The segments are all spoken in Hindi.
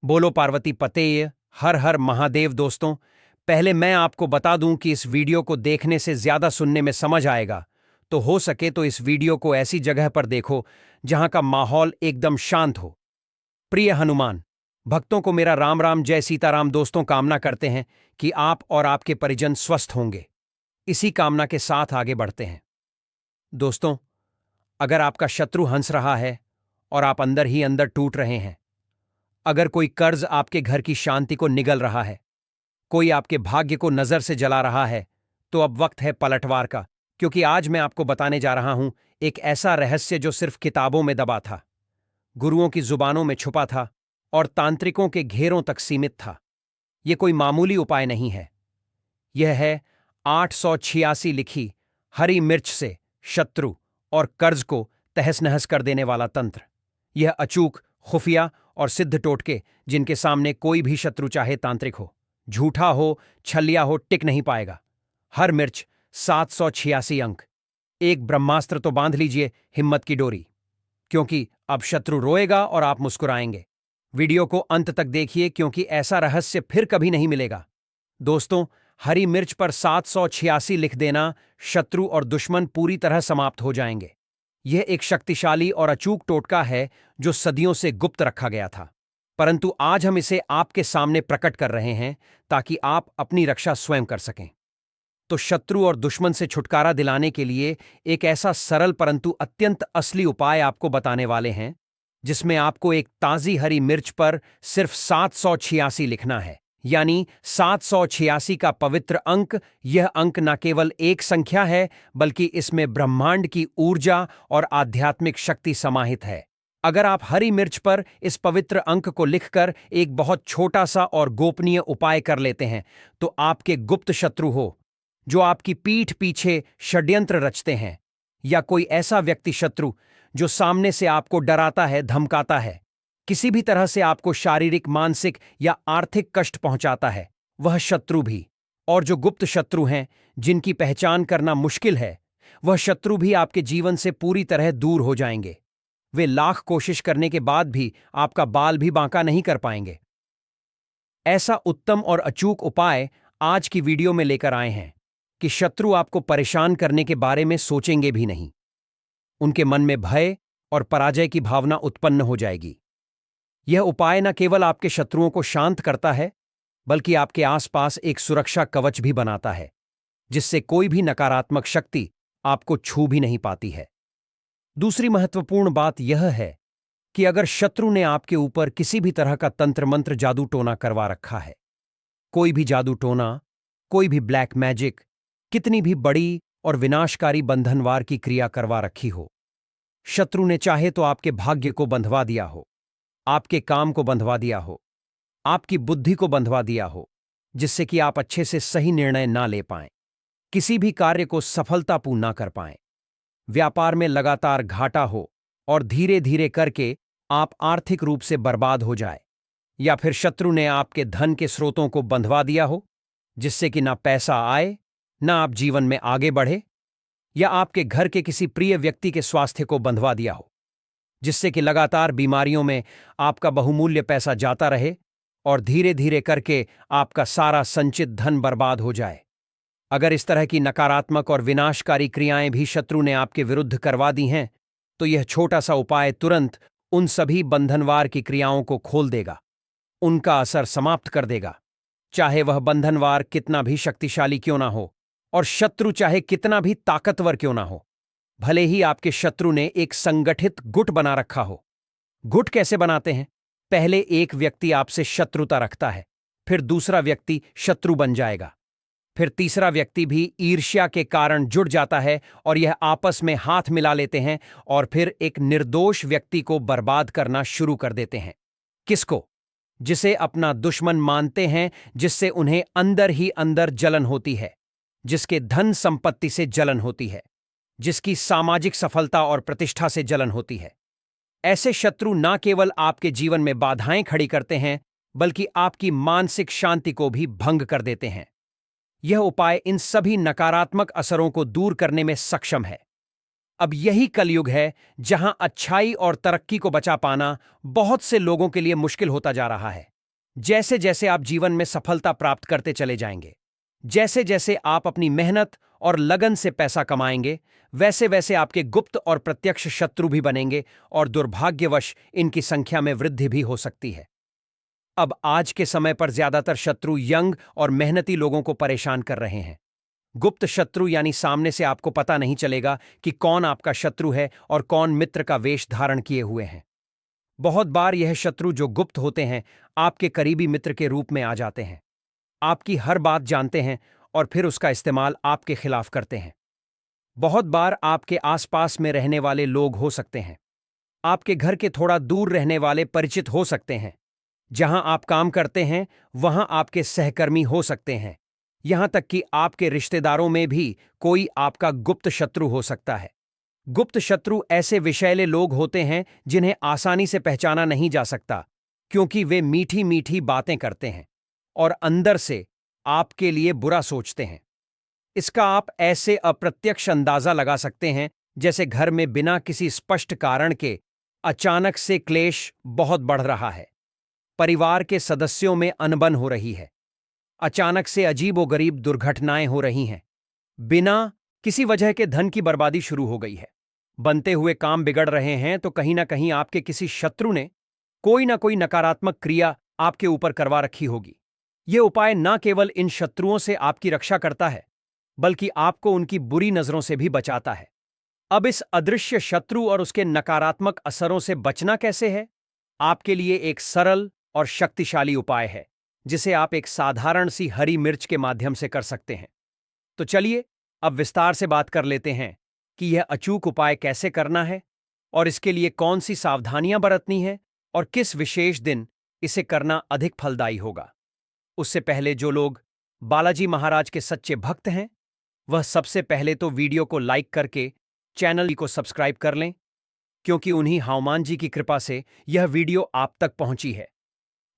बोलो पार्वती पतेय। हर हर महादेव। दोस्तों, पहले मैं आपको बता दूं कि इस वीडियो को देखने से ज्यादा सुनने में समझ आएगा, तो हो सके तो इस वीडियो को ऐसी जगह पर देखो जहां का माहौल एकदम शांत हो। प्रिय हनुमान भक्तों को मेरा राम राम, जय सीताराम। दोस्तों, कामना करते हैं कि आप और आपके परिजन स्वस्थ होंगे। इसी कामना के साथ आगे बढ़ते हैं। दोस्तों, अगर आपका शत्रु हंस रहा है और आप अंदर ही अंदर टूट रहे हैं, अगर कोई कर्ज आपके घर की शांति को निगल रहा है, कोई आपके भाग्य को नजर से जला रहा है, तो अब वक्त है पलटवार का। क्योंकि आज मैं आपको बताने जा रहा हूं एक ऐसा रहस्य जो सिर्फ किताबों में दबा था, गुरुओं की जुबानों में छुपा था और तांत्रिकों के घेरों तक सीमित था। यह कोई मामूली उपाय नहीं है। यह है 886 लिखी हरी मिर्च से शत्रु और कर्ज को तहस नहस कर देने वाला तंत्र। यह अचूक, खुफिया और सिद्ध टोटके जिनके सामने कोई भी शत्रु चाहे तांत्रिक हो, झूठा हो, छलिया हो, टिक नहीं पाएगा। हर मिर्च 786 अंक। एक ब्रह्मास्त्र तो बांध लीजिए हिम्मत की डोरी, क्योंकि अब शत्रु रोएगा और आप मुस्कुराएंगे। वीडियो को अंत तक देखिए, क्योंकि ऐसा रहस्य फिर कभी नहीं मिलेगा। दोस्तों, हरी मिर्च पर 786 लिख देना, शत्रु और दुश्मन पूरी तरह समाप्त हो जाएंगे। यह एक शक्तिशाली और अचूक टोटका है जो सदियों से गुप्त रखा गया था, परंतु आज हम इसे आपके सामने प्रकट कर रहे हैं ताकि आप अपनी रक्षा स्वयं कर सकें। तो शत्रु और दुश्मन से छुटकारा दिलाने के लिए एक ऐसा सरल परंतु अत्यंत असली उपाय आपको बताने वाले हैं, जिसमें आपको एक ताजी हरी मिर्च पर सिर्फ 786 लिखना है, यानी 786 का पवित्र अंक। यह अंक न केवल एक संख्या है, बल्कि इसमें ब्रह्मांड की ऊर्जा और आध्यात्मिक शक्ति समाहित है। अगर आप हरी मिर्च पर इस पवित्र अंक को लिखकर एक बहुत छोटा सा और गोपनीय उपाय कर लेते हैं, तो आपके गुप्त शत्रु हो, जो आपकी पीठ पीछे षड्यंत्र रचते हैं, या कोई ऐसा व्यक्ति शत्रु जो सामने से आपको डराता है, धमकाता है, किसी भी तरह से आपको शारीरिक, मानसिक या आर्थिक कष्ट पहुंचाता है, वह शत्रु भी, और जो गुप्त शत्रु हैं जिनकी पहचान करना मुश्किल है, वह शत्रु भी आपके जीवन से पूरी तरह दूर हो जाएंगे। वे लाख कोशिश करने के बाद भी आपका बाल भी बांका नहीं कर पाएंगे। ऐसा उत्तम और अचूक उपाय आज की वीडियो में लेकर आए हैं कि शत्रु आपको परेशान करने के बारे में सोचेंगे भी नहीं। उनके मन में भय और पराजय की भावना उत्पन्न हो जाएगी। यह उपाय न केवल आपके शत्रुओं को शांत करता है, बल्कि आपके आसपास एक सुरक्षा कवच भी बनाता है, जिससे कोई भी नकारात्मक शक्ति आपको छू भी नहीं पाती है। दूसरी महत्वपूर्ण बात यह है कि अगर शत्रु ने आपके ऊपर किसी भी तरह का तंत्र मंत्र, जादू टोना करवा रखा है, कोई भी जादू टोना, कोई भी ब्लैक मैजिक, कितनी भी बड़ी और विनाशकारी बंधनवार की क्रिया करवा रखी हो, शत्रु ने चाहे तो आपके भाग्य को बंधवा दिया हो, आपके काम को बंधवा दिया हो, आपकी बुद्धि को बंधवा दिया हो, जिससे कि आप अच्छे से सही निर्णय ना ले पाएं, किसी भी कार्य को सफलतापूर्ण ना कर पाएं, व्यापार में लगातार घाटा हो और धीरे धीरे करके आप आर्थिक रूप से बर्बाद हो जाए, या फिर शत्रु ने आपके धन के स्रोतों को बंधवा दिया हो, जिससे कि ना पैसा आए, ना आप जीवन में आगे बढ़े, या आपके घर के किसी प्रिय व्यक्ति के स्वास्थ्य को बंधवा दिया हो, जिससे कि लगातार बीमारियों में आपका बहुमूल्य पैसा जाता रहे और धीरे धीरे करके आपका सारा संचित धन बर्बाद हो जाए। अगर इस तरह की नकारात्मक और विनाशकारी क्रियाएं भी शत्रु ने आपके विरुद्ध करवा दी हैं, तो यह छोटा सा उपाय तुरंत उन सभी बंधनवार की क्रियाओं को खोल देगा, उनका असर समाप्त कर देगा। चाहे वह बंधनवार कितना भी शक्तिशाली क्यों ना हो, और शत्रु चाहे कितना भी ताकतवर क्यों ना हो, भले ही आपके शत्रु ने एक संगठित गुट बना रखा हो। गुट कैसे बनाते हैं? पहले एक व्यक्ति आपसे शत्रुता रखता है, फिर दूसरा व्यक्ति शत्रु बन जाएगा, फिर तीसरा व्यक्ति भी ईर्ष्या के कारण जुड़ जाता है और यह आपस में हाथ मिला लेते हैं और फिर एक निर्दोष व्यक्ति को बर्बाद करना शुरू कर देते हैं। किसको? जिसे अपना दुश्मन मानते हैं, जिससे उन्हें अंदर ही अंदर जलन होती है, जिसके धन संपत्ति से जलन होती है, जिसकी सामाजिक सफलता और प्रतिष्ठा से जलन होती है। ऐसे शत्रु न केवल आपके जीवन में बाधाएं खड़ी करते हैं, बल्कि आपकी मानसिक शांति को भी भंग कर देते हैं। यह उपाय इन सभी नकारात्मक असरों को दूर करने में सक्षम है। अब यही कलयुग है जहां अच्छाई और तरक्की को बचा पाना बहुत से लोगों के लिए मुश्किल होता जा रहा है। जैसे जैसे आप जीवन में सफलता प्राप्त करते चले जाएंगे, जैसे जैसे आप अपनी मेहनत और लगन से पैसा कमाएंगे, वैसे वैसे आपके गुप्त और प्रत्यक्ष शत्रु भी बनेंगे और दुर्भाग्यवश इनकी संख्या में वृद्धि भी हो सकती है। अब आज के समय पर ज्यादातर शत्रु यंग और मेहनती लोगों को परेशान कर रहे हैं। गुप्त शत्रु यानी सामने से आपको पता नहीं चलेगा कि कौन आपका शत्रु है और कौन मित्र का वेश धारण किए हुए हैं। बहुत बार यह शत्रु जो गुप्त होते हैं आपके करीबी मित्र के रूप में आ जाते हैं, आपकी हर बात जानते हैं और फिर उसका इस्तेमाल आपके खिलाफ करते हैं। बहुत बार आपके आसपास में रहने वाले लोग हो सकते हैं, आपके घर के थोड़ा दूर रहने वाले परिचित हो सकते हैं, जहां आप काम करते हैं वहां आपके सहकर्मी हो सकते हैं, यहां तक कि आपके रिश्तेदारों में भी कोई आपका गुप्त शत्रु हो सकता है। गुप्त शत्रु ऐसे विषैले लोग होते हैं जिन्हें आसानी से पहचाना नहीं जा सकता, क्योंकि वे मीठी मीठी बातें करते हैं और अंदर से आपके लिए बुरा सोचते हैं। इसका आप ऐसे अप्रत्यक्ष अंदाजा लगा सकते हैं जैसे घर में बिना किसी स्पष्ट कारण के अचानक से क्लेश बहुत बढ़ रहा है, परिवार के सदस्यों में अनबन हो रही है, अचानक से अजीबोगरीब दुर्घटनाएं हो रही हैं, बिना किसी वजह के धन की बर्बादी शुरू हो गई है, बनते हुए काम बिगड़ रहे हैं, तो कहीं ना कहीं आपके किसी शत्रु ने कोई ना कोई नकारात्मक क्रिया आपके ऊपर करवा रखी होगी। यह उपाय न केवल इन शत्रुओं से आपकी रक्षा करता है, बल्कि आपको उनकी बुरी नजरों से भी बचाता है। अब इस अदृश्य शत्रु और उसके नकारात्मक असरों से बचना कैसे है? आपके लिए एक सरल और शक्तिशाली उपाय है, जिसे आप एक साधारण सी हरी मिर्च के माध्यम से कर सकते हैं। तो चलिए अब विस्तार से बात कर लेते हैं कि यह अचूक उपाय कैसे करना है और इसके लिए कौन सी सावधानियां बरतनी है और किस विशेष दिन इसे करना अधिक फलदायी होगा। उससे पहले जो लोग बालाजी महाराज के सच्चे भक्त हैं, वह सबसे पहले तो वीडियो को लाइक करके चैनल को सब्सक्राइब कर लें, क्योंकि उन्हीं हनुमान जी की कृपा से यह वीडियो आप तक पहुंची है।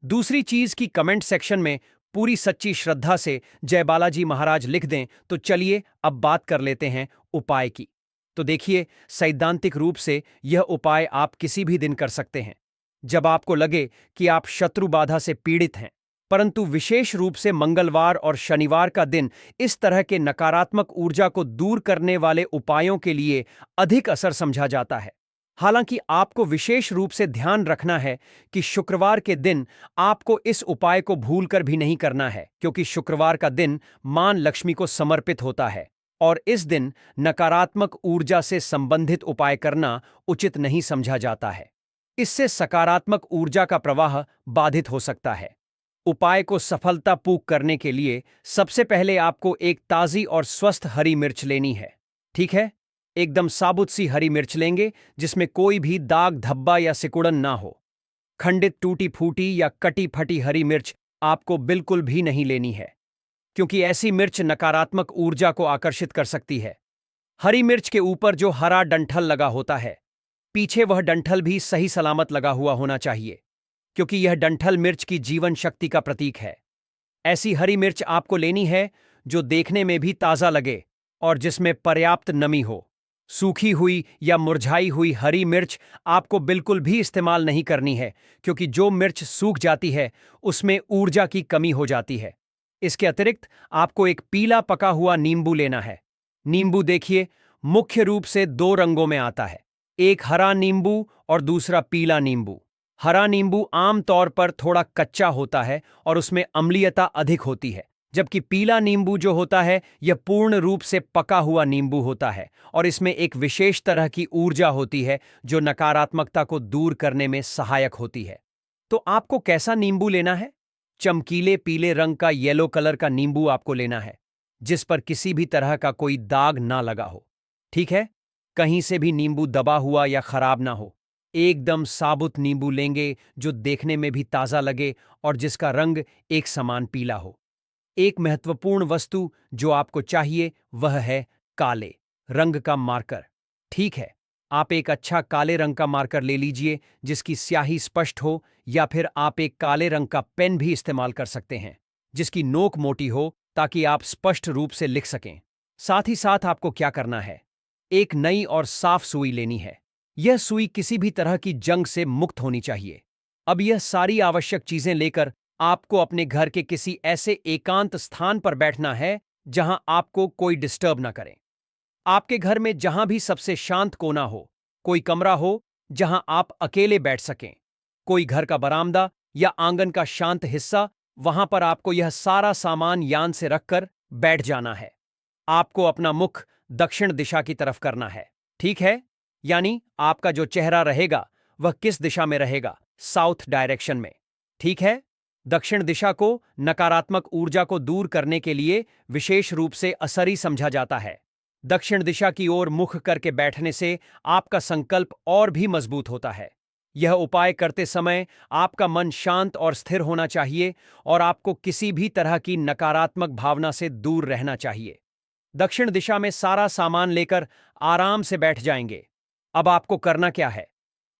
दूसरी चीज कि कमेंट सेक्शन में पूरी सच्ची श्रद्धा से जय बालाजी महाराज लिख दें। तो चलिए अब बात कर लेते हैं उपाय की। तो देखिए, सैद्धांतिक रूप से यह उपाय आप किसी भी दिन कर सकते हैं जब आपको लगे कि आप शत्रु बाधा से पीड़ित हैं, परंतु विशेष रूप से मंगलवार और शनिवार का दिन इस तरह के नकारात्मक ऊर्जा को दूर करने वाले उपायों के लिए अधिक असर समझा जाता है। हालांकि आपको विशेष रूप से ध्यान रखना है कि शुक्रवार के दिन आपको इस उपाय को भूलकर भी नहीं करना है, क्योंकि शुक्रवार का दिन मां लक्ष्मी को समर्पित होता है और इस दिन नकारात्मक ऊर्जा से संबंधित उपाय करना उचित नहीं समझा जाता है। इससे सकारात्मक ऊर्जा का प्रवाह बाधित हो सकता है। उपाय को सफलतापूर्वक करने के लिए सबसे पहले आपको एक ताजी और स्वस्थ हरी मिर्च लेनी है। ठीक है, एकदम साबुत सी हरी मिर्च लेंगे जिसमें कोई भी दाग धब्बा या सिकुड़न ना हो। खंडित टूटी फूटी या कटी फटी हरी मिर्च आपको बिल्कुल भी नहीं लेनी है, क्योंकि ऐसी मिर्च नकारात्मक ऊर्जा को आकर्षित कर सकती है। हरी मिर्च के ऊपर जो हरा डंठल लगा होता है, पीछे वह डंठल भी सही सलामत लगा हुआ होना चाहिए, क्योंकि यह डंठल मिर्च की जीवन शक्ति का प्रतीक है। ऐसी हरी मिर्च आपको लेनी है जो देखने में भी ताजा लगे और जिसमें पर्याप्त नमी हो। सूखी हुई या मुरझाई हुई हरी मिर्च आपको बिल्कुल भी इस्तेमाल नहीं करनी है, क्योंकि जो मिर्च सूख जाती है उसमें ऊर्जा की कमी हो जाती है। इसके अतिरिक्त आपको एक पीला पका हुआ नींबू लेना है। नींबू देखिए, मुख्य रूप से दो रंगों में आता है, एक हरा नींबू और दूसरा पीला नींबू। हरा नींबू आमतौर पर थोड़ा कच्चा होता है और उसमें अम्लीयता अधिक होती है, जबकि पीला नींबू जो होता है यह पूर्ण रूप से पका हुआ नींबू होता है और इसमें एक विशेष तरह की ऊर्जा होती है जो नकारात्मकता को दूर करने में सहायक होती है। तो आपको कैसा नींबू लेना है? चमकीले पीले रंग का येलो कलर का नींबू आपको लेना है, जिस पर किसी भी तरह का कोई दाग ना लगा हो। ठीक है, कहीं से भी नींबू दबा हुआ या खराब ना हो। एकदम साबुत नींबू लेंगे जो देखने में भी ताजा लगे और जिसका रंग एक समान पीला हो। एक महत्वपूर्ण वस्तु जो आपको चाहिए वह है काले रंग का मार्कर। ठीक है, आप एक अच्छा काले रंग का मार्कर ले लीजिए जिसकी स्याही स्पष्ट हो, या फिर आप एक काले रंग का पेन भी इस्तेमाल कर सकते हैं जिसकी नोक मोटी हो, ताकि आप स्पष्ट रूप से लिख सकें। साथ ही साथ आपको क्या करना है, एक नई और साफ सुई लेनी है। यह सुई किसी भी तरह की जंग से मुक्त होनी चाहिए। अब यह सारी आवश्यक चीजें लेकर आपको अपने घर के किसी ऐसे एकांत स्थान पर बैठना है जहां आपको कोई डिस्टर्ब ना करे। आपके घर में जहां भी सबसे शांत कोना हो, कोई कमरा हो जहां आप अकेले बैठ सकें, कोई घर का बरामदा या आंगन का शांत हिस्सा, वहां पर आपको यह सारा सामान यान से रखकर बैठ जाना है। आपको अपना मुख दक्षिण दिशा की तरफ करना है, ठीक है? यानी आपका जो चेहरा रहेगा वह किस दिशा में रहेगा? साउथ डायरेक्शन में, ठीक है? दक्षिण दिशा को नकारात्मक ऊर्जा को दूर करने के लिए विशेष रूप से असरी समझा जाता है। दक्षिण दिशा की ओर मुख करके बैठने से आपका संकल्प और भी मजबूत होता है। यह उपाय करते समय आपका मन शांत और स्थिर होना चाहिए और आपको किसी भी तरह की नकारात्मक भावना से दूर रहना चाहिए। दक्षिण दिशा में सारा सामान लेकर आराम से बैठ जाएंगे। अब आपको करना क्या है?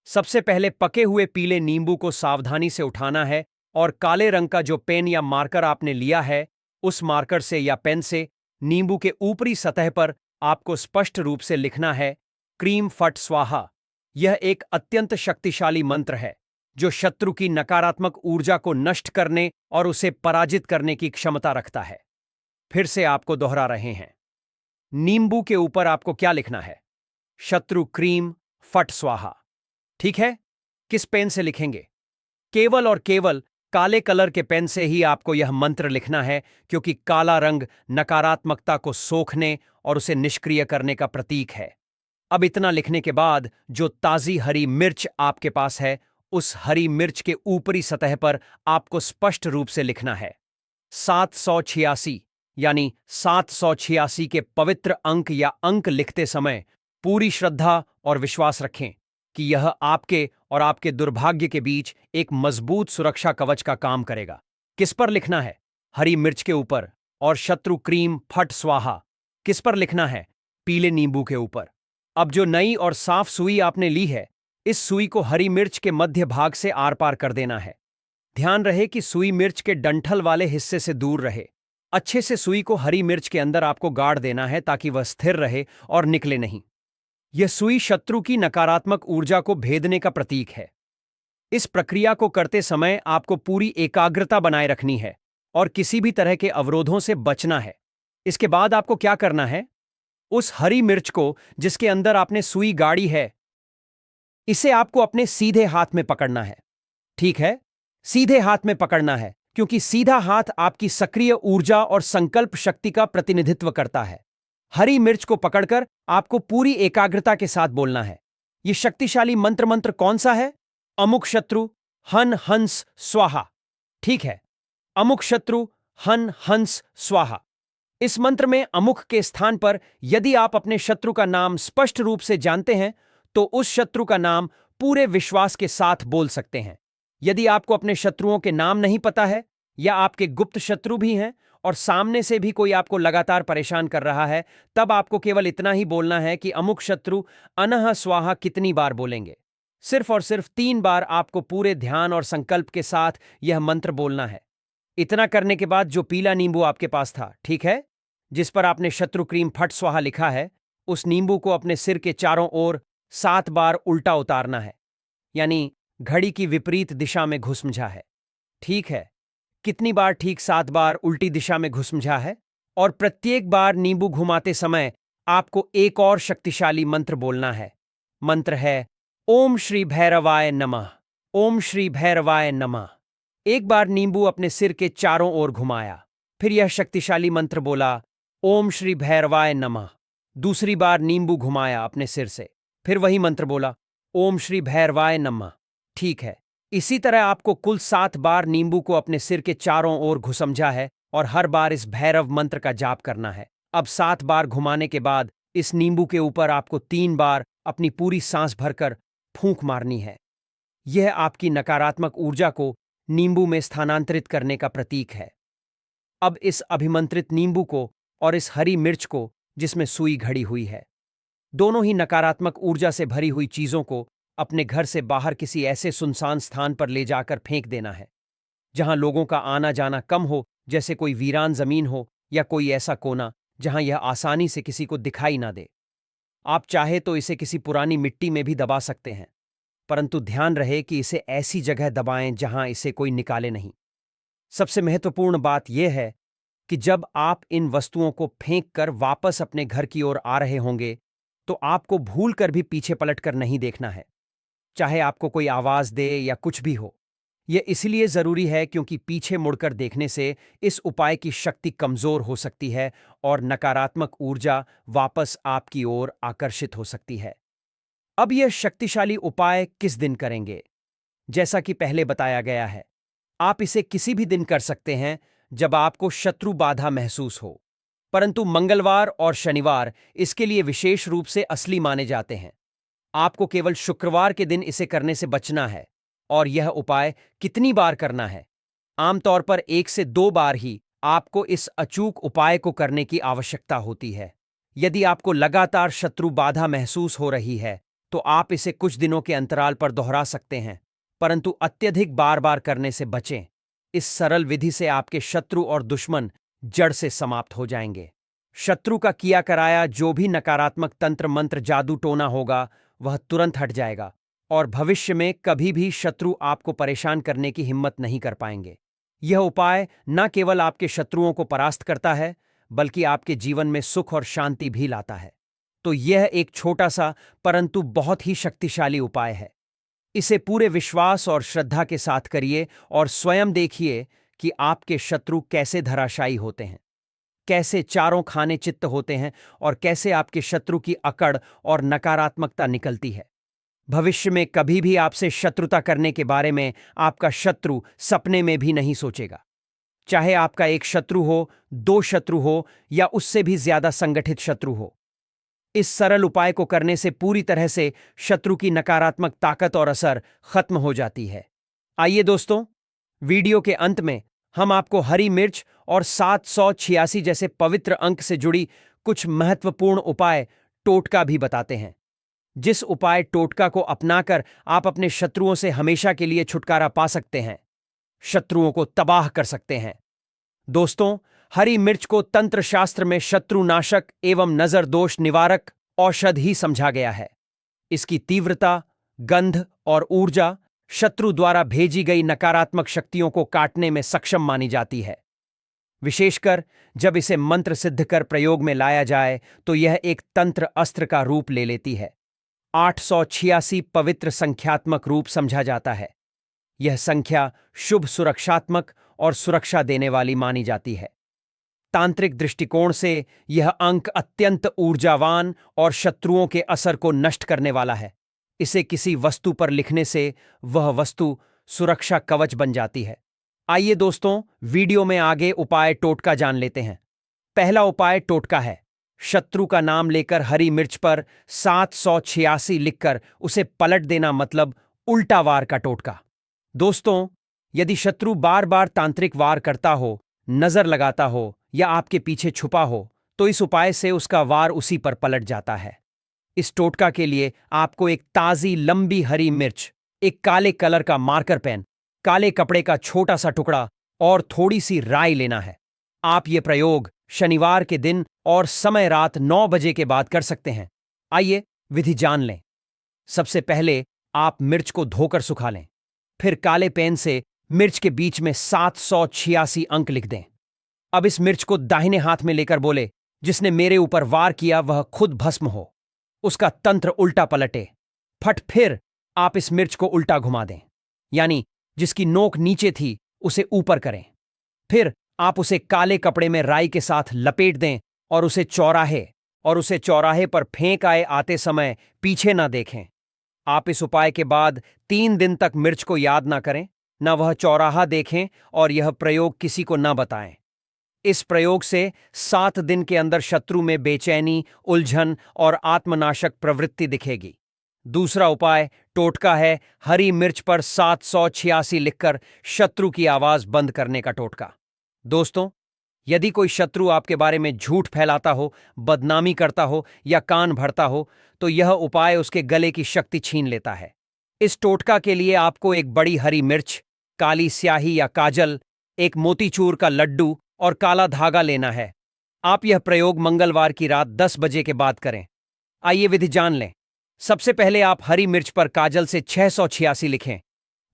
सबसे पहले पके हुए पीले नींबू को सावधानी से उठाना है और काले रंग का जो पेन या मार्कर आपने लिया है, उस मार्कर से या पेन से नींबू के ऊपरी सतह पर आपको स्पष्ट रूप से लिखना है, क्रीम फट स्वाहा। यह एक अत्यंत शक्तिशाली मंत्र है जो शत्रु की नकारात्मक ऊर्जा को नष्ट करने और उसे पराजित करने की क्षमता रखता है। फिर से आपको दोहरा रहे हैं। नींबू के ऊपर आपको क्या लिखना है? शत्रु क्रीम फट स्वाहा। ठीक है? किस पेन से लिखेंगे? केवल और केवल काले कलर के पेन से ही आपको यह मंत्र लिखना है, क्योंकि काला रंग नकारात्मकता को सोखने और उसे निष्क्रिय करने का प्रतीक है। अब इतना लिखने के बाद जो ताजी हरी मिर्च आपके पास है, उस हरी मिर्च के ऊपरी सतह पर आपको स्पष्ट रूप से लिखना है 786। यानी 786 के पवित्र अंक या अंक लिखते समय पूरी श्रद्धा और विश्वास रखें कि यह आपके और आपके दुर्भाग्य के बीच एक मजबूत सुरक्षा कवच का काम करेगा। किस पर लिखना है? हरी मिर्च के ऊपर। और शत्रु क्रीम फट स्वाहा किस पर लिखना है? पीले नींबू के ऊपर। अब जो नई और साफ सुई आपने ली है, इस सुई को हरी मिर्च के मध्य भाग से आर पार कर देना है। ध्यान रहे कि सुई मिर्च के डंठल वाले हिस्से से दूर रहे। अच्छे से सुई को हरी मिर्च के अंदर आपको गाड़ देना है ताकि वह स्थिर रहे और निकले नहीं। यह सुई शत्रु की नकारात्मक ऊर्जा को भेदने का प्रतीक है। इस प्रक्रिया को करते समय आपको पूरी एकाग्रता बनाए रखनी है और किसी भी तरह के अवरोधों से बचना है। इसके बाद आपको क्या करना है? उस हरी मिर्च को जिसके अंदर आपने सुई गाड़ी है, इसे आपको अपने सीधे हाथ में पकड़ना है। ठीक है? सीधे हाथ में पकड़ना है, क्योंकि सीधा हाथ आपकी सक्रिय ऊर्जा और संकल्प शक्ति का प्रतिनिधित्व करता है। हरी मिर्च को पकड़कर आपको पूरी एकाग्रता के साथ बोलना है। यह शक्तिशाली मंत्र कौन सा है? अमुक शत्रु हन हंस स्वाहा। ठीक है, अमुक शत्रु हन हंस स्वाहा। इस मंत्र में अमुक के स्थान पर यदि आप अपने शत्रु का नाम स्पष्ट रूप से जानते हैं, तो उस शत्रु का नाम पूरे विश्वास के साथ बोल सकते हैं। यदि आपको अपने शत्रुओं के नाम नहीं पता है या आपके गुप्त शत्रु भी हैं और सामने से भी कोई आपको लगातार परेशान कर रहा है, तब आपको केवल इतना ही बोलना है कि अमुक शत्रु अनह स्वाहा कितनी बार बोलेंगे। सिर्फ और सिर्फ 3 बार आपको पूरे ध्यान और संकल्प के साथ यह मंत्र बोलना है। इतना करने के बाद जो पीला नींबू आपके पास था, ठीक है, जिस पर आपने शत्रु क्रीम फट स्वाहा लिखा है, उस नींबू को अपने सिर के चारों ओर 7 बार उल्टा उतारना है, यानी घड़ी की विपरीत दिशा में घुसमझा है। ठीक है? कितनी बार? ठीक 7 बार उल्टी दिशा में घुसमझा है। और प्रत्येक बार नींबू घुमाते समय आपको एक और शक्तिशाली मंत्र बोलना है। मंत्र है ओम श्री भैरवाय नमः। ओम श्री भैरवाय नमः। एक बार नींबू अपने सिर के चारों ओर घुमाया, फिर यह शक्तिशाली मंत्र बोला ओम श्री भैरवाय नमः। दूसरी बार नींबू घुमाया अपने सिर से, फिर वही मंत्र बोला ओम श्री भैरवाय नमः। ठीक है, इसी तरह आपको कुल 7 बार नींबू को अपने सिर के चारों ओर घुसमझा है और हर बार इस भैरव मंत्र का जाप करना है। अब 7 बार घुमाने के बाद इस नींबू के ऊपर आपको 3 बार अपनी पूरी सांस भरकर फूंक मारनी है। यह आपकी नकारात्मक ऊर्जा को नींबू में स्थानांतरित करने का प्रतीक है। अब इस अभिमंत्रित नींबू को और इस हरी मिर्च को जिसमें सुई घड़ी हुई है, दोनों ही नकारात्मक ऊर्जा से भरी हुई चीजों को अपने घर से बाहर किसी ऐसे सुनसान स्थान पर ले जाकर फेंक देना है जहां लोगों का आना जाना कम हो, जैसे कोई वीरान जमीन हो या कोई ऐसा कोना जहां यह आसानी से किसी को दिखाई ना दे। आप चाहे तो इसे किसी पुरानी मिट्टी में भी दबा सकते हैं, परंतु ध्यान रहे कि इसे ऐसी जगह दबाएं जहां इसे कोई निकाले नहीं। सबसे महत्वपूर्ण बात यह है कि जब आप इन वस्तुओं को फेंक कर वापस अपने घर की ओर आ रहे होंगे, तो आपको भूल कर भी पीछे पलट कर नहीं देखना है, चाहे आपको कोई आवाज दे या कुछ भी हो। यह इसलिए जरूरी है क्योंकि पीछे मुड़कर देखने से इस उपाय की शक्ति कमजोर हो सकती है और नकारात्मक ऊर्जा वापस आपकी ओर आकर्षित हो सकती है। अब यह शक्तिशाली उपाय किस दिन करेंगे? जैसा कि पहले बताया गया है, आप इसे किसी भी दिन कर सकते हैं जब आपको शत्रु बाधा महसूस हो, परंतु मंगलवार और शनिवार इसके लिए विशेष रूप से असली माने जाते हैं। आपको केवल शुक्रवार के दिन इसे करने से बचना है। और यह उपाय कितनी बार करना है? आमतौर पर 1 से 2 बार ही आपको इस अचूक उपाय को करने की आवश्यकता होती है। यदि आपको लगातार शत्रु बाधा महसूस हो रही है, तो आप इसे कुछ दिनों के अंतराल पर दोहरा सकते हैं, परंतु अत्यधिक बार बार करने से बचें। इस सरल विधि से आपके शत्रु और दुश्मन जड़ से समाप्त हो जाएंगे। शत्रु का किया कराया जो भी नकारात्मक तंत्र मंत्र जादू टोना होगा, वह तुरंत हट जाएगा और भविष्य में कभी भी शत्रु आपको परेशान करने की हिम्मत नहीं कर पाएंगे। यह उपाय न केवल आपके शत्रुओं को परास्त करता है, बल्कि आपके जीवन में सुख और शांति भी लाता है। तो यह एक छोटा सा परंतु बहुत ही शक्तिशाली उपाय है। इसे पूरे विश्वास और श्रद्धा के साथ करिए और स्वयं देखिए कि आपके शत्रु कैसे धराशायी होते हैं, कैसे चारों खाने चित्त होते हैं और कैसे आपके शत्रु की अकड़ और नकारात्मकता निकलती है। भविष्य में कभी भी आपसे शत्रुता करने के बारे में आपका शत्रु सपने में भी नहीं सोचेगा। चाहे आपका एक शत्रु हो, 2 शत्रु हो या उससे भी ज्यादा संगठित शत्रु हो। इस सरल उपाय को करने से पूरी तरह से शत्रु की नकारात्मक ताकत और असर खत्म हो जाती है। आइए दोस्तों, वीडियो के अंत में हम आपको हरी मिर्च और 786 जैसे पवित्र अंक से जुड़ी कुछ महत्वपूर्ण उपाय टोटका भी बताते हैं। जिस उपाय टोटका को अपनाकर आप अपने शत्रुओं से हमेशा के लिए छुटकारा पा सकते हैं, शत्रुओं को तबाह कर सकते हैं। दोस्तों, हरी मिर्च को तंत्र शास्त्र में शत्रुनाशक एवं नजर दोष निवारक औषध ही समझा गया है। इसकी तीव्रता, गंध और ऊर्जा शत्रु द्वारा भेजी गई नकारात्मक शक्तियों को काटने में सक्षम मानी जाती है। विशेषकर जब इसे मंत्र सिद्ध कर प्रयोग में लाया जाए तो यह एक तंत्र अस्त्र का रूप ले लेती है। 886 पवित्र संख्यात्मक रूप समझा जाता है। यह संख्या शुभ, सुरक्षात्मक और सुरक्षा देने वाली मानी जाती है। तांत्रिक दृष्टिकोण से यह अंक अत्यंत ऊर्जावान और शत्रुओं के असर को नष्ट करने वाला है। इसे किसी वस्तु पर लिखने से वह वस्तु सुरक्षा कवच बन जाती है। आइए दोस्तों, वीडियो में आगे उपाय टोटका जान लेते हैं। पहला उपाय टोटका है। शत्रु का नाम लेकर हरी मिर्च पर 786 लिखकर उसे पलट देना, मतलब उल्टा वार का टोटका। दोस्तों, यदि शत्रु बार बार तांत्रिक वार करता हो, नजर लगाता हो या आपके पीछे छुपा हो, तो इस उपाय से उसका वार उसी पर पलट जाता है। इस टोटका के लिए आपको एक ताजी लंबी हरी मिर्च, एक काले कलर का मार्कर पेन, काले कपड़े का छोटा सा टुकड़ा और थोड़ी सी राई लेना है। आप ये प्रयोग शनिवार के दिन और समय रात 9 बजे के बाद कर सकते हैं। आइए विधि जान लें। सबसे पहले आप मिर्च को धोकर सुखा लें। फिर काले पेन से मिर्च के बीच में 786 अंक लिख दें। अब इस मिर्च को दाहिने हाथ में लेकर बोले, जिसने मेरे ऊपर वार किया वह खुद भस्म हो, उसका तंत्र उल्टा पलटे। फट फिर आप इस मिर्च को उल्टा घुमा दें, यानी जिसकी नोक नीचे थी उसे ऊपर करें। फिर आप उसे काले कपड़े में राई के साथ लपेट दें और उसे चौराहे पर फेंक आए आते समय पीछे ना देखें। आप इस उपाय के बाद 3 दिन तक मिर्च को याद ना करें, ना वह चौराहा देखें और यह प्रयोग किसी को ना बताएं। इस प्रयोग से 7 दिन के अंदर शत्रु में बेचैनी, उलझन और आत्मनाशक प्रवृत्ति दिखेगी। दूसरा उपाय टोटका है हरी मिर्च पर 786 लिखकर शत्रु की आवाज बंद करने का टोटका। दोस्तों, यदि कोई शत्रु आपके बारे में झूठ फैलाता हो, बदनामी करता हो या कान भरता हो, तो यह उपाय उसके गले की शक्ति छीन लेता है। इस टोटका के लिए आपको एक बड़ी हरी मिर्च, काली स्याही या काजल, एक मोतीचूर का लड्डू और काला धागा लेना है। आप यह प्रयोग मंगलवार की रात 10 बजे के बाद करें। आइए विधि जान लें। सबसे पहले आप हरी मिर्च पर काजल से 686 लिखें।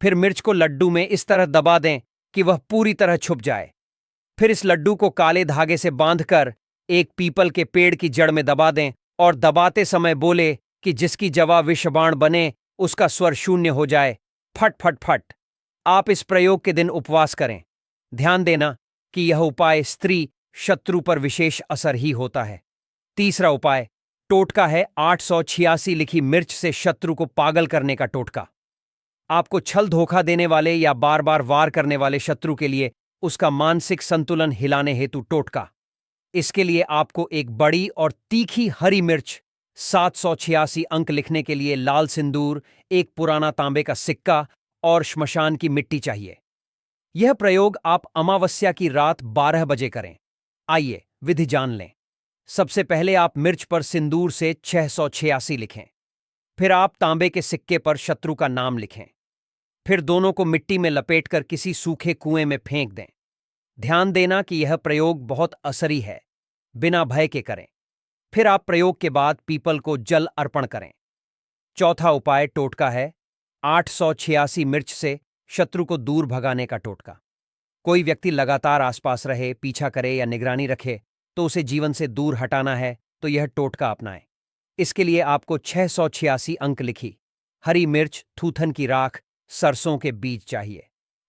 फिर मिर्च को लड्डू में इस तरह दबा दें कि वह पूरी तरह छुप जाए। फिर इस लड्डू को काले धागे से बांधकर एक पीपल के पेड़ की जड़ में दबा दें और दबाते समय बोले कि जिसकी जवा विषबाण बने उसका स्वर शून्य हो जाए, फट फट फट। आप इस प्रयोग के दिन उपवास करें। ध्यान देना कि यह उपाय स्त्री शत्रु पर विशेष असर ही होता है। तीसरा उपाय टोटका है 886 लिखी मिर्च से शत्रु को पागल करने का टोटका। आपको छल धोखा देने वाले या बार बार वार करने वाले शत्रु के लिए उसका मानसिक संतुलन हिलाने हेतु टोटका। इसके लिए आपको एक बड़ी और तीखी हरी मिर्च, 786 अंक लिखने के लिए लाल सिंदूर, एक पुराना तांबे का सिक्का और श्मशान की मिट्टी चाहिए। यह प्रयोग आप अमावस्या की रात 12 बजे करें। आइए विधि जान लें। सबसे पहले आप मिर्च पर सिंदूर से 686 लिखें। फिर आप तांबे के सिक्के पर शत्रु का नाम लिखें। फिर दोनों को मिट्टी में लपेटकर किसी सूखे कुएं में फेंक दें। ध्यान देना कि यह प्रयोग बहुत असरी है, बिना भय के करें। फिर आप प्रयोग के बाद पीपल को जल अर्पण करें। चौथा उपाय टोटका है 886 मिर्च से शत्रु को दूर भगाने का टोटका। कोई व्यक्ति लगातार आसपास रहे, पीछा करे या निगरानी रखे तो उसे जीवन से दूर हटाना है तो यह टोटका अपनाएं। इसके लिए आपको 686 अंक लिखी हरी मिर्च, थूथन की राख, सरसों के बीज चाहिए।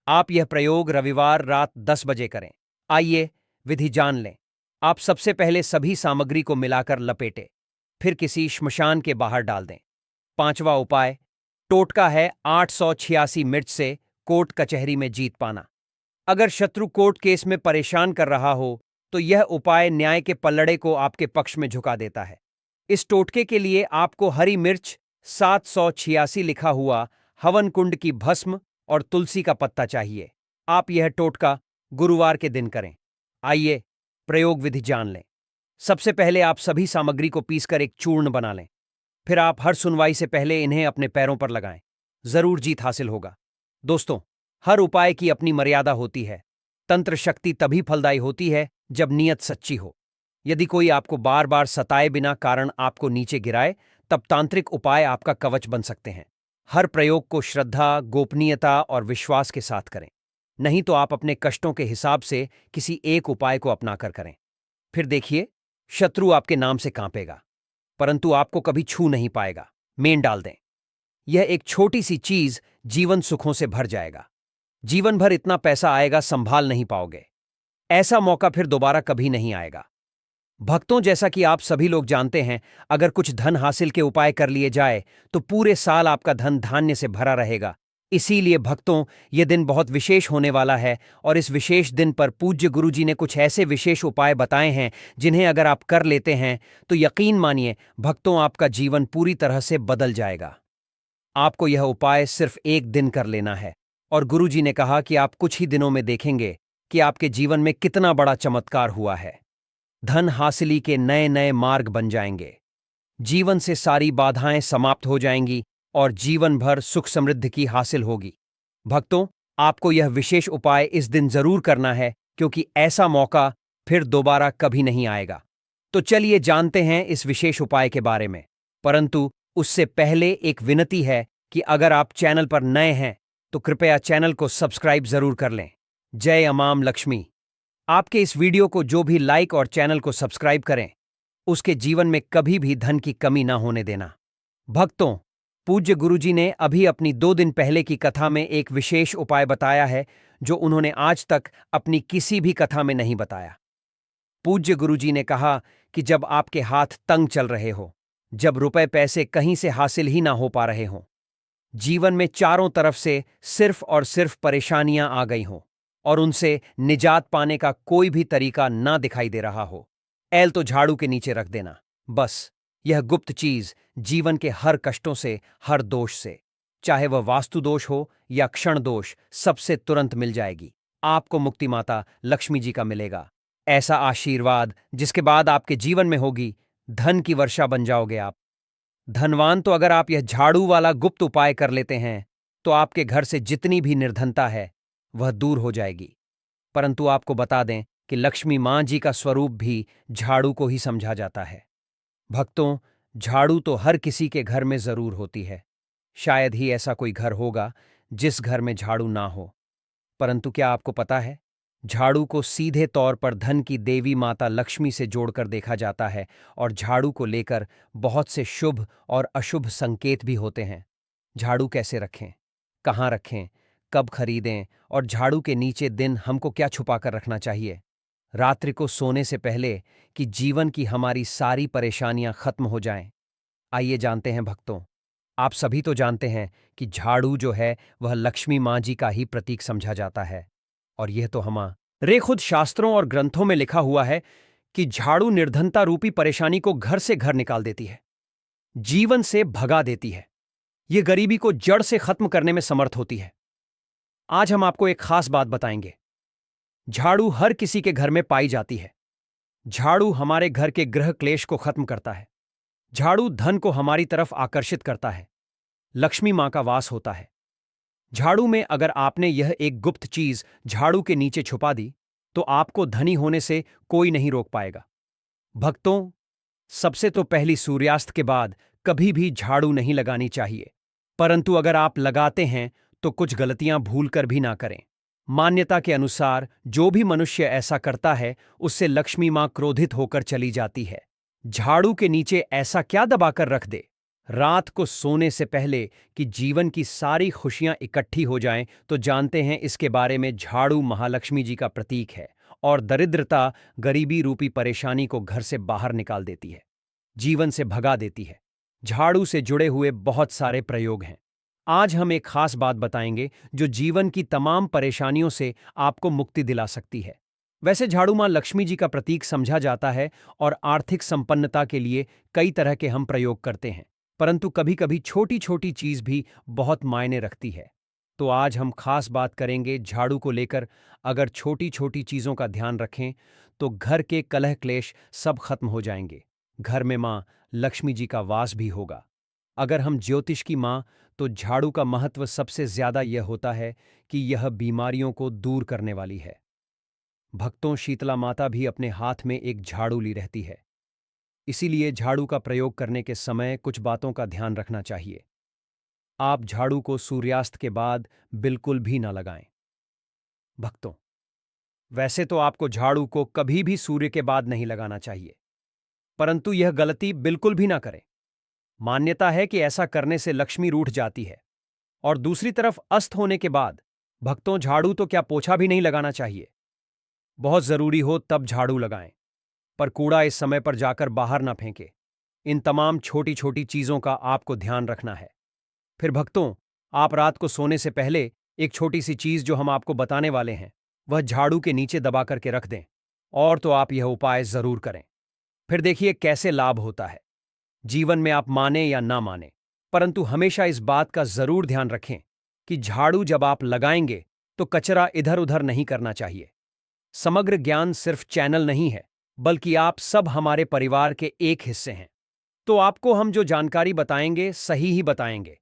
आप यह प्रयोग रविवार रात 10 बजे करें। आइए विधि जान लें। आप सबसे पहले सभी सामग्री को मिलाकर लपेटें, फिर किसी श्मशान के बाहर डाल दें। पांचवा उपाय टोटका है 886 मिर्च से कोर्ट कचहरी में जीत पाना। अगर शत्रु कोर्ट केस में परेशान कर रहा हो तो यह उपाय न्याय के पल्लड़े को आपके पक्ष में झुका देता है। इस टोटके के लिए आपको हरी मिर्च, 786 लिखा हुआ हवन कुंड की भस्म और तुलसी का पत्ता चाहिए। आप यह टोटका गुरुवार के दिन करें। आइए प्रयोग विधि जान लें। सबसे पहले आप सभी सामग्री को पीसकर एक चूर्ण बना लें। फिर आप हर सुनवाई से पहले इन्हें अपने पैरों पर लगाएं। जरूर जीत हासिल होगा। दोस्तों, हर उपाय की अपनी मर्यादा होती है। तंत्र शक्ति तभी फलदायी होती है जब नीयत सच्ची हो। यदि कोई आपको बार बार सताए बिना कारण आपको नीचे गिराए, तब तांत्रिक उपाय आपका कवच बन सकते हैं। हर प्रयोग को श्रद्धा, गोपनीयता और विश्वास के साथ करें। नहीं तो आप अपने कष्टों के हिसाब से किसी एक उपाय को अपनाकर करें। फिर देखिए, शत्रु आपके नाम से कांपेगा, परंतु आपको कभी छू नहीं पाएगा। मेन डाल दें। यह एक छोटी सी चीज जीवन सुखों से भर जाएगा। जीवन भर इतना पैसा आएगा, संभाल नहीं पाओगे। ऐसा मौका फिर दोबारा कभी नहीं आएगा। भक्तों, जैसा कि आप सभी लोग जानते हैं, अगर कुछ धन हासिल के उपाय कर लिए जाए तो पूरे साल आपका धन धान्य से भरा रहेगा। इसीलिए भक्तों, यह दिन बहुत विशेष होने वाला है और इस विशेष दिन पर पूज्य गुरुजी ने कुछ ऐसे विशेष उपाय बताए हैं जिन्हें अगर आप कर लेते हैं तो यकीन मानिए भक्तों, आपका जीवन पूरी तरह से बदल जाएगा। आपको यह उपाय सिर्फ एक दिन कर लेना है और गुरुजी ने कहा कि आप कुछ ही दिनों में देखेंगे कि आपके जीवन में कितना बड़ा चमत्कार हुआ है। धन हासिली के नए नए मार्ग बन जाएंगे। जीवन से सारी बाधाएं समाप्त हो जाएंगी और जीवन भर सुख समृद्धि की हासिल होगी। भक्तों, आपको यह विशेष उपाय इस दिन जरूर करना है क्योंकि ऐसा मौका फिर दोबारा कभी नहीं आएगा। तो चलिए जानते हैं इस विशेष उपाय के बारे में। परंतु उससे पहले एक विनती है कि अगर आप चैनल पर नए हैं तो कृपया चैनल को सब्सक्राइब जरूर कर लें। जय अमाम लक्ष्मी। आपके इस वीडियो को जो भी लाइक और चैनल को सब्सक्राइब करें, उसके जीवन में कभी भी धन की कमी ना होने देना। भक्तों, पूज्य गुरुजी ने अभी अपनी 2 दिन पहले की कथा में एक विशेष उपाय बताया है जो उन्होंने आज तक अपनी किसी भी कथा में नहीं बताया। पूज्य गुरुजी ने कहा कि जब आपके हाथ तंग चल रहे हो, जब रुपए पैसे कहीं से हासिल ही ना हो पा रहे हों, जीवन में चारों तरफ से सिर्फ और सिर्फ परेशानियां आ गई हों और उनसे निजात पाने का कोई भी तरीका ना दिखाई दे रहा हो, ऐल तो झाड़ू के नीचे रख देना। बस यह गुप्त चीज जीवन के हर कष्टों से, हर दोष से, चाहे वह वास्तु दोष हो या क्षण दोष, सबसे तुरंत मिल जाएगी। आपको मुक्ति माता लक्ष्मी जी का मिलेगा ऐसा आशीर्वाद जिसके बाद आपके जीवन में होगी धन की वर्षा बन जाओगे आप। धनवान तो अगर आप यह झाड़ू वाला गुप्त उपाय कर लेते हैं तो आपके घर से जितनी भी निर्धनता है वह दूर हो जाएगी। परंतु आपको बता दें कि लक्ष्मी मां जी का स्वरूप भी झाड़ू को ही समझा जाता है। भक्तों, झाड़ू तो हर किसी के घर में जरूर होती है। शायद ही ऐसा कोई घर होगा जिस घर में झाड़ू ना हो। परंतु क्या आपको पता है, झाड़ू को सीधे तौर पर धन की देवी माता लक्ष्मी से जोड़कर देखा जाता है और झाड़ू को लेकर बहुत से शुभ और अशुभ संकेत भी होते हैं। झाड़ू कैसे रखें, कहाँ रखें, कब खरीदें और झाड़ू के नीचे दिन हमको क्या छुपा कर रखना चाहिए रात्रि को सोने से पहले, कि जीवन की हमारी सारी परेशानियां खत्म हो जाएं। आइए जानते हैं भक्तों। आप सभी तो जानते हैं कि झाड़ू जो है वह लक्ष्मी माँ जी का ही प्रतीक समझा जाता है। और यह तो हमारे खुद शास्त्रों और ग्रंथों में लिखा हुआ है कि झाड़ू निर्धनता रूपी परेशानी को घर से घर निकाल देती है, जीवन से भगा देती है। यह गरीबी को जड़ से खत्म करने में समर्थ होती है। आज हम आपको एक खास बात बताएंगे। झाड़ू हर किसी के घर में पाई जाती है। झाड़ू हमारे घर के गृह क्लेश को खत्म करता है। झाड़ू धन को हमारी तरफ आकर्षित करता है। लक्ष्मी मां का वास होता है झाड़ू में। अगर आपने यह एक गुप्त चीज झाड़ू के नीचे छुपा दी तो आपको धनी होने से कोई नहीं रोक पाएगा। भक्तों, सबसे तो पहली सूर्यास्त के बाद कभी भी झाड़ू नहीं लगानी चाहिए। परंतु अगर आप लगाते हैं तो कुछ गलतियां भूलकर भी ना करें। मान्यता के अनुसार जो भी मनुष्य ऐसा करता है उससे लक्ष्मी मां क्रोधित होकर चली जाती है। झाड़ू के नीचे ऐसा क्या दबाकर रख दे रात को सोने से पहले कि जीवन की सारी खुशियां इकट्ठी हो जाएं, तो जानते हैं इसके बारे में। झाड़ू महालक्ष्मी जी का प्रतीक है और दरिद्रता, गरीबी रूपी परेशानी को घर से बाहर निकाल देती है, जीवन से भगा देती है। झाड़ू से जुड़े हुए बहुत सारे प्रयोग हैं। आज हम एक खास बात बताएंगे जो जीवन की तमाम परेशानियों से आपको मुक्ति दिला सकती है। वैसे झाड़ू मां लक्ष्मी जी का प्रतीक समझा जाता है और आर्थिक संपन्नता के लिए कई तरह के हम प्रयोग करते हैं। परंतु कभी कभी छोटी छोटी चीज भी बहुत मायने रखती है। तो आज हम खास बात करेंगे झाड़ू को लेकर। अगर छोटी छोटी चीजों का ध्यान रखें तो घर के कलह क्लेश सब खत्म हो जाएंगे। घर में मां लक्ष्मी जी का वास भी होगा। अगर हम ज्योतिष की मां, तो झाड़ू का महत्व सबसे ज्यादा यह होता है कि यह बीमारियों को दूर करने वाली है। भक्तों, शीतला माता भी अपने हाथ में एक झाड़ू ली रहती है। इसीलिए झाड़ू का प्रयोग करने के समय कुछ बातों का ध्यान रखना चाहिए। आप झाड़ू को सूर्यास्त के बाद बिल्कुल भी ना लगाएं। भक्तों, वैसे तो आपको झाड़ू को कभी भी सूर्य के बाद नहीं लगाना चाहिए, परंतु यह गलती बिल्कुल भी ना करें। मान्यता है कि ऐसा करने से लक्ष्मी रूठ जाती है। और दूसरी तरफ अस्त होने के बाद भक्तों, झाड़ू तो क्या पोछा भी नहीं लगाना चाहिए। बहुत जरूरी हो तब झाड़ू लगाएं, पर कूड़ा इस समय पर जाकर बाहर ना फेंके। इन तमाम छोटी छोटी चीजों का आपको ध्यान रखना है। फिर भक्तों, आप रात को सोने से पहले एक छोटी सी चीज जो हम आपको बताने वाले हैं वह झाड़ू के नीचे दबा करके रख दें। और तो आप यह उपाय जरूर करें। फिर देखिए कैसे लाभ होता है। जीवन में आप माने या ना माने, परंतु हमेशा इस बात का जरूर ध्यान रखें कि झाड़ू जब आप लगाएंगे तो कचरा इधर उधर नहीं करना चाहिए। समग्र ज्ञान सिर्फ चैनल नहीं है, बल्कि आप सब हमारे परिवार के एक हिस्से हैं। तो आपको हम जो जानकारी बताएंगे सही ही बताएंगे।